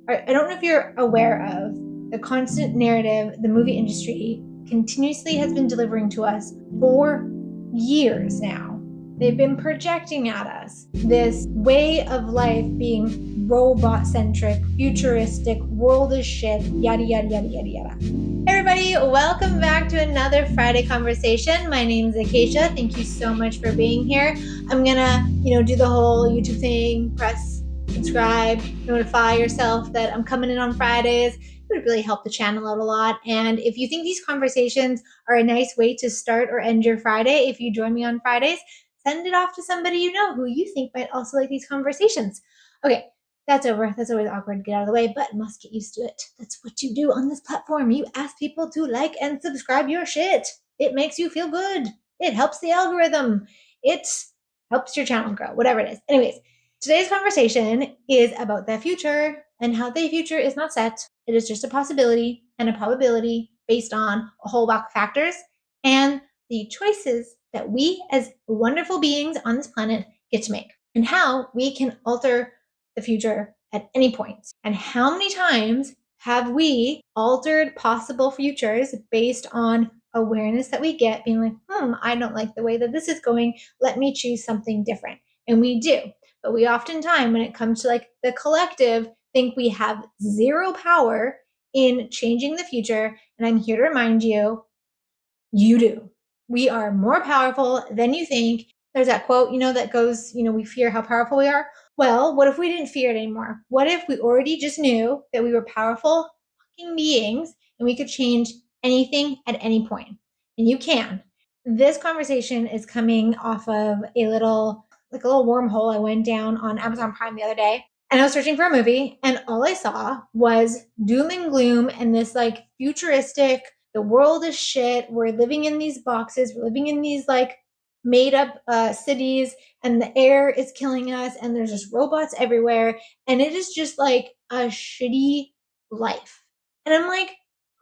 I don't know if you're aware of the constant narrative the movie industry continuously has been delivering to us for years now. They've been projecting at us this way of life being robot-centric, futuristic, world is shit, yada, yada, yada, yada, yada. Hey everybody, welcome back to another Friday conversation. My name is Acacia. Thank you so much for being here. I'm gonna, do the whole YouTube thing, press subscribe, notify yourself that I'm coming in on Fridays. It would really help the channel out a lot. And if you think these conversations are a nice way to start or end your Friday, if you join me on Fridays, send it off to somebody you know who you think might also like these conversations. Okay, that's over. That's always awkward to get out of the way, but must get used to it. That's what you do on this platform. You ask people to like and subscribe your shit. It makes you feel good. It helps the algorithm. It helps your channel grow, whatever it is. Anyways, today's conversation is about the future and how the future is not set. It is just a possibility and a probability based on a whole whack of factors and the choices that we as wonderful beings on this planet get to make, and how we can alter the future at any point. And how many times have we altered possible futures based on awareness that we get, being like, I don't like the way that this is going. Let me choose something different. And we do. But we oftentimes, when it comes to like the collective, think we have zero power in changing the future. And I'm here to remind you, you do. We are more powerful than you think. There's that quote, that goes, we fear how powerful we are. Well, what if we didn't fear it anymore? What if we already just knew that we were powerful fucking beings and we could change anything at any point? And you can. This conversation is coming off of a little wormhole I went down on Amazon Prime the other day. And I was searching for a movie, and all I saw was doom and gloom and this like futuristic, the world is shit. We're living in these boxes. We're living in these like made up cities, and the air is killing us, and there's just robots everywhere. And it is just like a shitty life. And I'm like,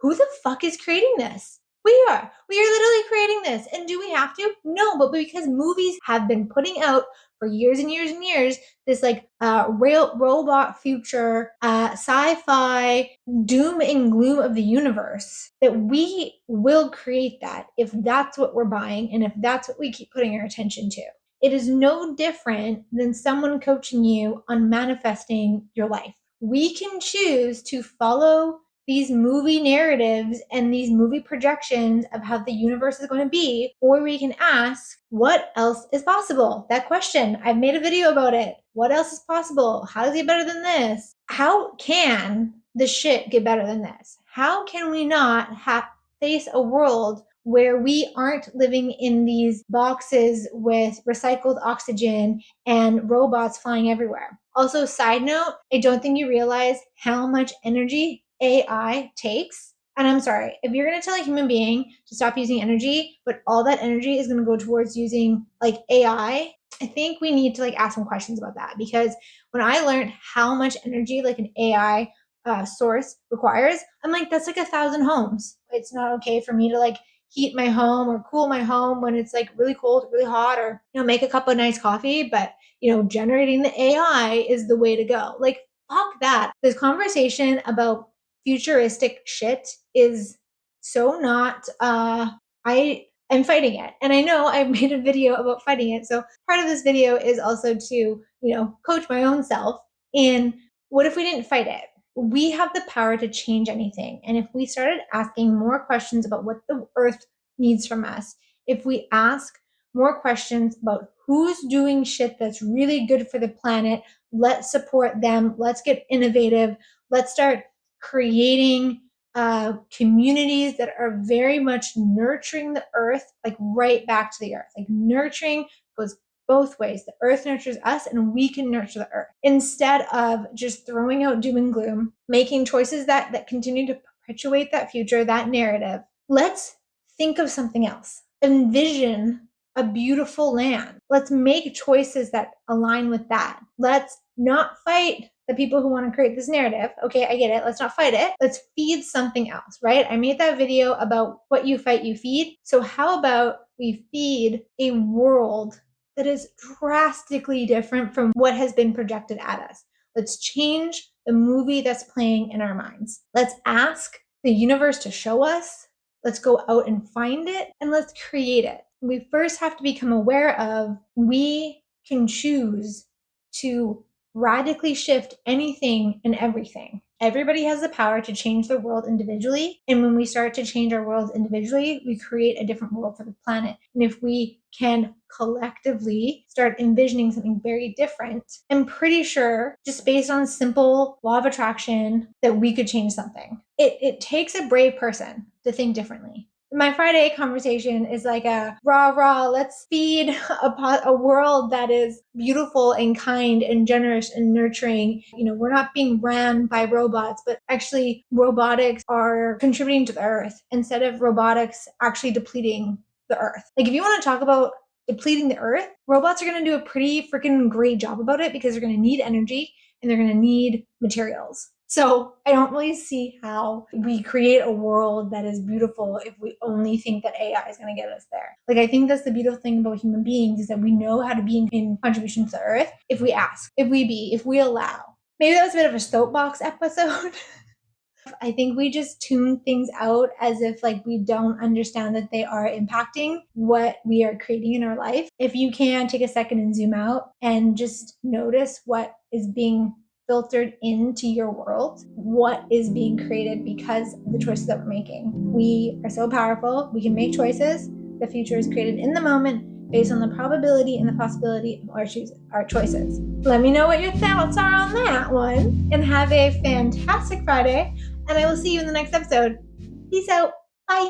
who the fuck is creating this? We are literally creating this. And do we have to? No, but because movies have been putting out for years and years and years this like real robot future, sci-fi doom and gloom of the universe, that we will create that if that's what we're buying and if that's what we keep putting our attention to. It is no different than someone coaching you on manifesting your life. We can choose to follow these movie narratives and these movie projections of how the universe is going to be, or we can ask, what else is possible? That question, I've made a video about it. What else is possible? How does it get better than this? How can the shit get better than this? How can we not face a world where we aren't living in these boxes with recycled oxygen and robots flying everywhere? Also, side note, I don't think you realize how much energy AI takes. And I'm sorry, if you're going to tell a human being to stop using energy, but all that energy is going to go towards using like AI, I think we need to like ask some questions about that. Because when I learned how much energy like an AI source requires, I'm like, that's like 1,000 homes. It's not okay for me to like heat my home or cool my home when it's like really cold, really hot, or make a cup of nice coffee. But generating the AI is the way to go. Like, fuck that. This conversation about futuristic shit is so not I'm fighting it. And I know I've made a video about fighting it. So part of this video is also to, coach my own self in what if we didn't fight it? We have the power to change anything. And if we started asking more questions about what the earth needs from us, if we ask more questions about who's doing shit that's really good for the planet, let's support them. Let's get innovative. Let's start creating communities that are very much nurturing the earth, like right back to the earth. Like nurturing goes both ways. The earth nurtures us and we can nurture the earth, instead of just throwing out doom and gloom, making choices that continue to perpetuate that future, that narrative. Let's think of something else. Envision a beautiful land. Let's make choices that align with that. Let's not fight the people who want to create this narrative. Okay, I get it. Let's not fight it. Let's feed something else, right? I made that video about what you fight, you feed. So how about we feed a world that is drastically different from what has been projected at us? Let's change the movie that's playing in our minds. Let's ask the universe to show us. Let's go out and find it, and let's create it. We first have to become aware of we can choose to radically shift anything and everything. Everybody has the power to change the world individually. And when we start to change our worlds individually, we create a different world for the planet. And if we can collectively start envisioning something very different, I'm pretty sure, just based on simple law of attraction, that we could change something. It takes a brave person to think differently. My Friday conversation is like a rah, let's feed a world that is beautiful and kind and generous and nurturing. We're not being ran by robots, but actually robotics are contributing to the earth instead of robotics actually depleting the earth. Like, if you want to talk about depleting the earth, robots are going to do a pretty freaking great job about it, because they're going to need energy and they're going to need materials. So I don't really see how we create a world that is beautiful if we only think that AI is going to get us there. Like, I think that's the beautiful thing about human beings, is that we know how to be in contribution to the earth if we ask, if we allow. Maybe that was a bit of a soapbox episode. I think we just tune things out as if we don't understand that they are impacting what we are creating in our life. If you can take a second and zoom out and just notice what is being filtered into your world, what is being created because of the choices that we're making. We are so powerful. We can make choices. The future is created in the moment based on the probability and the possibility of our choices. Let me know what your thoughts are on that one, and have a fantastic Friday, and I will see you in the next episode. Peace out. Bye.